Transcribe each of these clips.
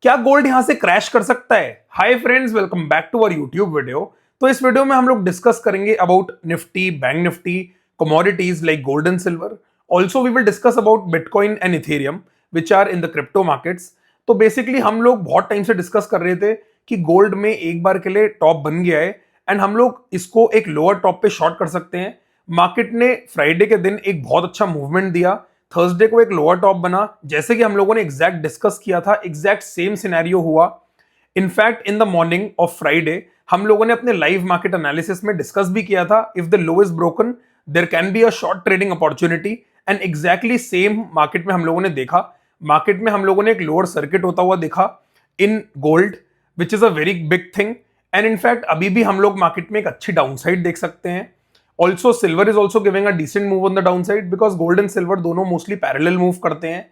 क्या गोल्ड यहां से क्रैश कर सकता है? Hi friends, welcome back to our YouTube video. तो इस वीडियो में हम लोग डिस्कस करेंगे about Nifty, bank Nifty, commodities like gold and silver. Also we will discuss about bitcoin and ethereum which are in the crypto markets. तो basically हम लोग बहुत टाइम से डिस्कस कर रहे थे कि गोल्ड में एक बार के लिए टॉप बन गया है एंड हम लोग इसको एक लोअर टॉप पे शॉर्ट कर सकते हैं। मार्केट ने फ्राइडे के दिन एक बहुत अच्छा मूवमेंट दिया, थर्सडे को एक लोअर टॉप बना, जैसे कि हम लोगों ने एग्जैक्ट डिस्कस किया था, एग्जैक्ट सेम सिनेरियो हुआ। In fact in the morning of Friday हम लोगों ने अपने लाइव मार्केट एनालिसिस में डिस्कस भी किया था, if the low is broken there can be a short trading opportunity. And exactly same market में हम लोगों ने देखा। मार्केट में हम लोगों ने एक लोअर सर्किट होता हुआ देखा in gold, which is a very big thing. And in fact अभी भी हम लोग मार्केट में एक अच्छी डाउनसाइड देख सकते हैं। Also silver is also giving a decent move on the down side, because gold and silver दोनों मोस्टली पैरेलल मूव करते हैं।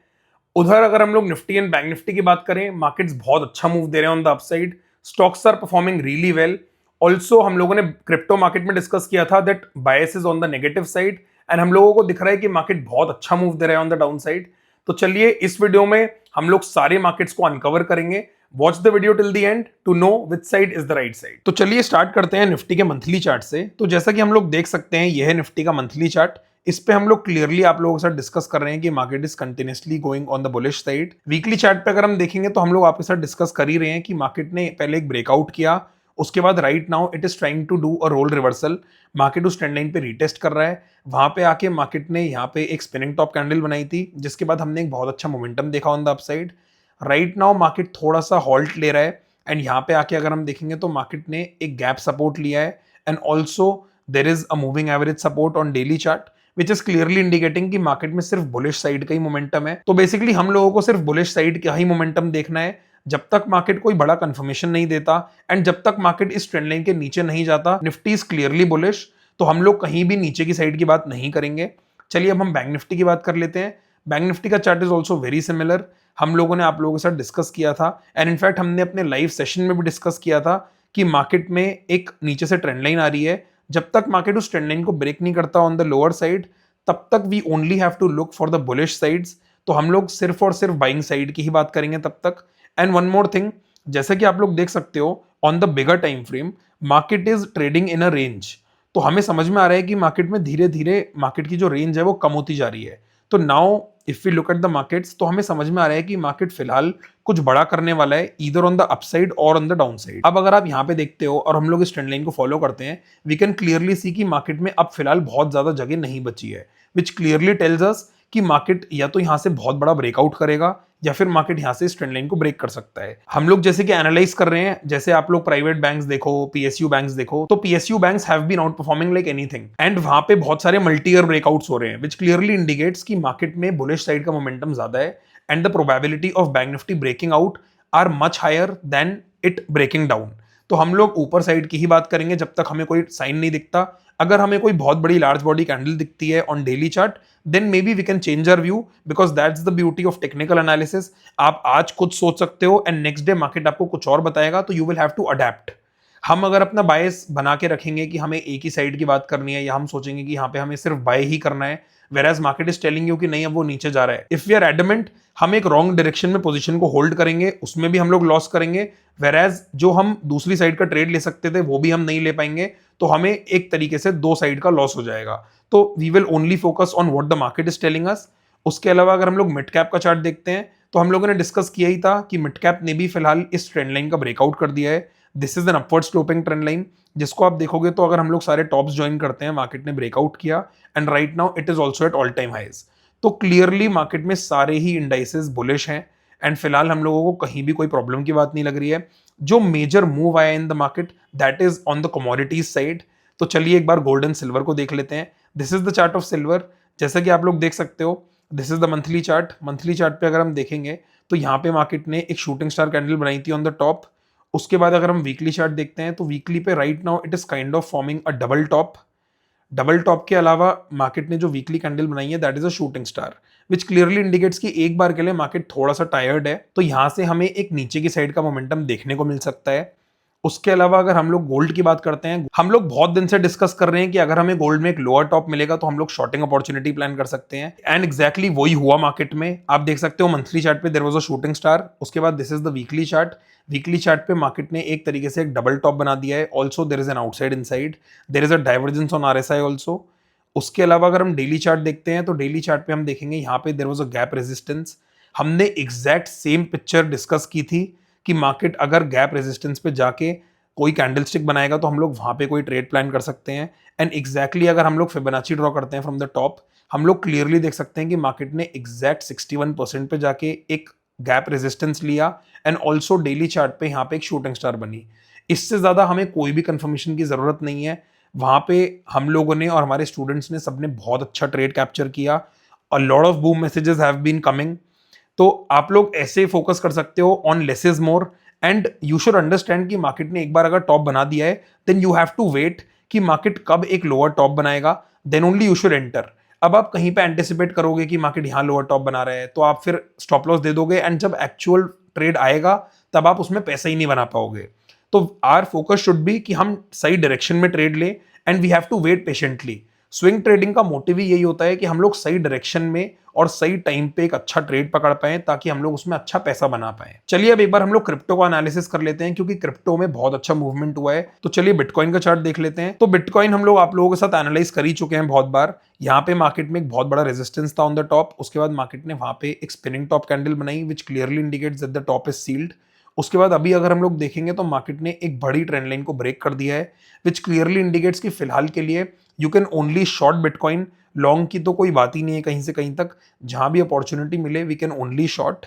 उधर अगर हम लोग निफ्टी एंड बैंक निफ्टी की बात करें, मार्केट्स बहुत अच्छा मूव दे रहे हैं on the upside. Stocks are performing really well. Also हम लोगों ने क्रिप्टो मार्केट में डिस्कस किया था that bias is on the negative side, and हम लोगों को दिख रहा है कि मार्केट बहुत अच्छा मूव दे रहा है ऑन द डाउन साइड। तो चलिए इस वीडियो में हम लोग सारे मार्केट्स को अनकवर करेंगे। Watch the video till the end to know which side is the right side. तो चलिए स्टार्ट करते हैं निफ्टी के मंथली चार्ट से। तो जैसा कि हम लोग देख सकते हैं, यह है निफ्टी का मंथली चार्ट। इस पे हम लोग क्लियरली आप लोगों के साथ डिस्कस कर रहे हैं कि market is continuously going on the bullish side. Weekly chart पे अगर हम देखेंगे तो हम लोग आपके साथ डिस्कस कर ही रहे हैं कि मार्केट ने पहले एक ब्रेकआउट किया, उसके बाद right now it is trying to do a roll reversal. Market उस ट्रेंड लाइन पे रीटेस्ट कर रहा है। वहां पे आके मार्केट ने यहाँ पे एक स्पिनिंग टॉप कैंडल बनाई थी, जिसके बाद हमने एक बहुत अच्छा मोमेंटम देखा on the upside. Right now market थोड़ा सा हॉल्ट ले रहा है, एंड यहाँ पे आके अगर हम देखेंगे तो मार्केट ने एक गैप सपोर्ट लिया है, and also there is a moving average support on daily chart, which is clearly indicating कि मार्केट में सिर्फ बुलिश साइड का ही मोमेंटम है। तो बेसिकली हम लोगों को सिर्फ बुलिश साइड का ही मोमेंटम देखना है, जब तक मार्केट कोई बड़ा कंफर्मेशन नहीं देता एंड जब तक मार्केट इस ट्रेंड लाइन के नीचे नहीं जाता। निफ्टी इज क्लियरली बुलिश, तो हम लोग कहीं भी नीचे की साइड की बात नहीं करेंगे। चलिए अब हम बैंक निफ्टी की बात कर लेते हैं। बैंक निफ्टी का chart is also very similar. हम लोगों ने आप लोगों के साथ डिस्कस किया था, एंड इनफैक्ट हमने अपने लाइव सेशन में भी डिस्कस किया था कि मार्केट में एक नीचे से ट्रेंड लाइन आ रही है। जब तक मार्केट उस ट्रेंड लाइन को ब्रेक नहीं करता ऑन द लोअर साइड, तब तक we only have to look for the bullish sides. तो हम लोग सिर्फ और सिर्फ बाइंग साइड की ही बात करेंगे तब तक। एंड वन मोर थिंग, जैसा कि आप लोग देख सकते हो on the bigger time frame, market is trading in a range. तो हमें समझ में आ रहा है कि मार्केट में धीरे धीरे मार्केट की जो रेंज है वो कम होती जा रही है। तो now if we look at the markets, तो हमें समझ में आ रहा है कि मार्केट फिलहाल कुछ बड़ा करने वाला है, ईदर ऑन द अपसाइड और ऑन द डाउन साइड। अब अगर आप यहाँ पे देखते हो और हम लोग इस ट्रेंड लाइन को फॉलो करते हैं, वी कैन क्लियरली सी कि मार्केट में अब फिलहाल बहुत ज्यादा जगह नहीं बची है, विच क्लियरली टेल्स अस कि मार्केट या तो यहाँ से बहुत बड़ा ब्रेकआउट करेगा या फिर मार्केट यहाँ से इस ट्रेंड लाइन को ब्रेक कर सकता है। हम लोग जैसे कि एनालाइज कर रहे हैं, जैसे आप लोग प्राइवेट बैंक्स देखो, पीएसयू बैंक्स देखो, तो PSU banks have been outperforming like anything, and वहां पे बहुत सारे मल्टी ईयर ब्रेकआउट्स हो रहे हैं, विच क्लियरली इंडिकेट्स कि मार्केट में बुलिश साइड का मोमेंटम ज्यादा है, and the probability of bank Nifty breaking out are much higher than it breaking down. तो हम लोग ऊपर साइड की ही बात करेंगे जब तक हमें कोई साइन नहीं दिखता। अगर हमें कोई बहुत बड़ी लार्ज बॉडी कैंडल दिखती है on daily chart, then may be we can change our view, because that's the beauty of technical analysis. आप आज कुछ सोच सकते हो एंड नेक्स्ट डे मार्केट आपको कुछ और बताएगा, तो you will have to adapt. हम अगर अपना बायस बना के रखेंगे कि हमें एक ही साइड की बात करनी है, या हम सोचेंगे कि यहाँ पे हमें सिर्फ बाय ही करना है, whereas market is telling you कि नहीं अब वो नीचे जा रहा है, इफ वी आर एडमेंट, हम एक रॉन्ग डायरेक्शन में पोजीशन को होल्ड करेंगे, उसमें भी हम लोग लॉस करेंगे। whereas जो हम दूसरी साइड का ट्रेड ले सकते थे वो भी हम नहीं ले पाएंगे, तो हमें एक तरीके से दो साइड का लॉस हो जाएगा। तो we will only focus on what the market is telling us. उसके अलावा अगर हम लोग मिड कैप का चार्ट देखते हैं, तो हम लोगों ने डिस्कस किया ही था कि मिड कैप ने भी फिलहाल इस ट्रेंड लाइन का ब्रेकआउट कर दिया है। This is an upward sloping trend line, जिसको आप देखोगे तो अगर हम लोग सारे टॉप्स ज्वाइन करते हैं, मार्केट ने ब्रेकआउट किया, and right now it is also at all time highs. तो क्लियरली मार्केट में सारे ही इंडाइसेस बुलिश हैं, एंड फिलहाल हम लोगों को कहीं भी कोई प्रॉब्लम की बात नहीं लग रही है। जो मेजर मूव आया in the market, that is on the commodities side. तो चलिए एक बार गोल्ड एंड सिल्वर को देख लेते हैं। This is the chart of silver. जैसा कि आप लोग देख सकते हो, this is the monthly chart. Monthly chart पे अगर हम देखेंगे तो यहाँ पे मार्केट ने एक शूटिंग स्टार कैंडल बनाई थी ऑन द टॉप। उसके बाद अगर हम वीकली चार्ट देखते हैं, तो वीकली पे right now it is kind of forming a double top. Double top के अलावा मार्केट ने जो वीकली कैंडल बनाई है, that is a shooting star, which clearly indicates कि एक बार के लिए मार्केट थोड़ा सा टायर्ड है, तो यहां से हमें एक नीचे की साइड का मोमेंटम देखने को मिल सकता है। उसके अलावा अगर हम लोग गोल्ड की बात करते हैं, हम लोग बहुत दिन से डिस्कस कर रहे हैं कि अगर हमें गोल्ड में एक लोअर टॉप मिलेगा तो हम लोग शॉर्टिंग अपॉर्चुनिटी प्लान कर सकते हैं, एंड एग्जैक्टली वही हुआ मार्केट में। आप देख सकते हो मंथली चार्ट पे there was a shooting star, उसके बाद this is the weekly chart. Weekly chart पे मार्केट ने एक तरीके से एक डबल टॉप बना दिया है। Also there is an outside inside, there is a divergence on RSI also. उसके अलावा अगर हम डेली चार्ट देखते हैं तो डेली चार्ट पे हम देखेंगे यहाँ पे there was a gap resistance. हमने एग्जैक्ट सेम पिक्चर डिस्कस की थी कि मार्केट अगर गैप रेजिस्टेंस पे जाके कोई कैंडलस्टिक बनाएगा तो हम लोग वहां पे कोई ट्रेड प्लान कर सकते हैं। एंड एग्जैक्टली अगर हम लोग फिबोनाची ड्रॉ करते हैं फ्रॉम द टॉप, हम लोग क्लियरली देख सकते हैं कि मार्केट ने एग्जैक्ट 61% पे जाके एक गैप रेजिस्टेंस लिया, एंड ऑल्सो डेली चार्ट पे यहाँ पे एक शूटिंग स्टार बनी। इससे ज्यादा हमें कोई भी कंफर्मेशन की जरूरत नहीं है। वहां पे हम लोगों ने और हमारे स्टूडेंट्स ने सबने बहुत अच्छा ट्रेड कैप्चर किया। A lot of boom messages have been coming. तो आप लोग ऐसे फोकस कर सकते हो on less is more, and you should understand कि मार्केट ने एक बार अगर टॉप बना दिया है then you have to wait कि मार्केट कब एक लोअर टॉप बनाएगा, then only you should enter. अब आप कहीं पे एंटिसिपेट करोगे कि मार्केट यहां लोअर टॉप बना रहा है तो आप फिर स्टॉप लॉस दे दोगे, एंड जब एक्चुअल ट्रेड आएगा तब आप उसमें पैसा ही नहीं बना पाओगे। तो आर फोकस शुड बी कि हम सही डायरेक्शन में ट्रेड ले, and we have to wait patiently. Swing trading का मोटिव ही यही होता है कि हम लोग सही डायरेक्शन में और सही टाइम पे एक अच्छा ट्रेड पकड़ पाए ताकि हम लोग उसमें अच्छा पैसा बना पाए। चलिए अब एक बार हम लोग क्रिप्टो का एनालिसिस कर लेते हैं क्योंकि क्रिप्टो में बहुत अच्छा मूवमेंट हुआ है। तो चलिए बिटकॉइन का चार्ट देख लेते हैं। तो बिटकॉइन हम लोग आप लोगों के साथ एनालाइज कर ही चुके हैं बहुत बार। यहाँ पे मार्केट में एक बहुत बड़ा रेजिस्टेंस था ऑन द टॉप, उसके बाद मार्केट ने वहां पे एक स्पिनिंग टॉप कैंडल बनाई which clearly indicates that the top is sealed. उसके बाद अभी अगर हम लोग देखेंगे तो मार्केट ने एक बड़ी ट्रेंड लाइन को ब्रेक कर दिया है विच क्लियरली इंडिकेट्स कि फिलहाल के लिए you can only short bitcoin. Long की तो कोई बात ही नहीं है कहीं से कहीं तक, जहां भी अपॉर्चुनिटी मिले वी कैन ओनली शॉर्ट।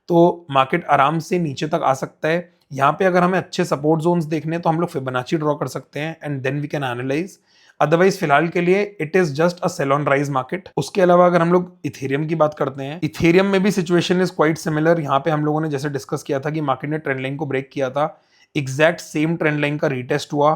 तो मार्केट आराम से नीचे तक आ सकता है। यहाँ पे अगर हमें अच्छे सपोर्ट जोन्स देखने तो हम लोग फिबोनाची ड्रॉ कर सकते हैं and then we can analyse. Otherwise फिलहाल के लिए it is just a sell on rise market. उसके अलावा अगर हम लोग इथेरियम की बात करते हैं, इथेरियम में भी सिचुएशन इज क्वाइट सिमिलर। यहाँ पे हम लोगों ने जैसे डिस्कस किया था कि मार्केट ने ट्रेंड लाइन को ब्रेक किया था, एग्जैक्ट सेम ट्रेंड लाइन का रीटेस्ट हुआ।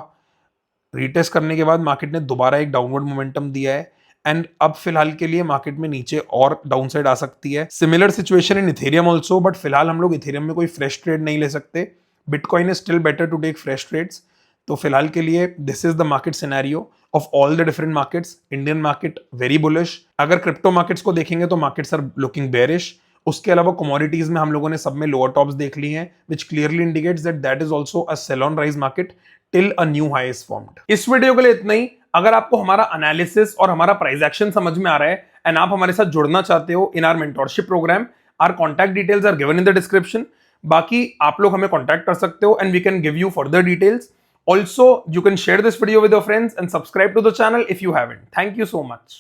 रीटेस्ट करने के बाद मार्केट ने दोबारा एक डाउनवर्ड मोमेंटम दिया है, एंड अब फिलहाल के लिए मार्केट में नीचे और डाउनसाइड आ सकती है। Similar situation in Ethereum also, but फिलहाल हम लोग इथेरियम में कोई फ्रेश ट्रेड नहीं ले सकते। Bitcoin is still better to take fresh trades. तो फिलहाल के लिए this is the market scenario of all the different markets. Indian market very bullish. अगर क्रिप्टो मार्केट्स को देखेंगे तो मार्केट्स आर लुकिंग बेरिश। उसके अलावा कमोडिटीज में हम लोगों ने सब में लोअर टॉप्स देख ली हैं which clearly indicates that that is also a sell on rise market till a new high is formed. इस वीडियो के लिए इतना ही। अगर आपको हमारा एनालिसिस और हमारा प्राइस एक्शन समझ में आ रहा है एंड आप हमारे साथ जुड़ना चाहते हो in our mentorship program, our contact details are given in the description. बाकी आप लोग हमें कॉन्टैक्ट कर सकते हो and we can give you further details. Also, you can share this video with your friends and subscribe to the channel if you haven't. Thank you so much.